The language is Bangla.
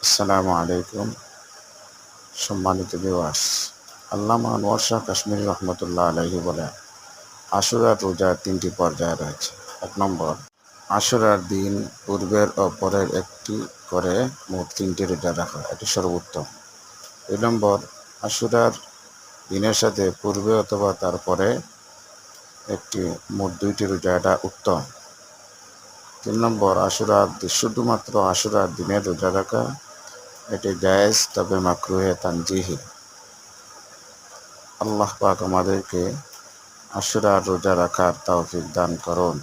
আসসালামু আলাইকুম। সম্মানিত ভিউয়ার্স, আল্লামা আনোয়ার শাহ কাশ্মীরি রহমতুল্লাহ আলাইহি বলেন, আশুরার রোজার ৩টি পর্যায় রয়েছে। ১ নম্বর, আশুরার দিন পূর্বের ও পরের একটি করে মোট ৩টি রোজা রাখা, এটি সর্বোত্তম। ২ নম্বর, আশুরার দিনের সাথে পূর্বে অথবা তার পরে একটি মোট ২টি রোজা, এটা উত্তম। ৩ নম্বর, শুধুমাত্র আশুরার দিনের রোজা রাখা, এটি জায়েজ, তবে মাকরুহে তানজিহি। আল্লাহ পাক আমাদেরকে আশুরার রোজা রাখার তৌফিক দান করুন।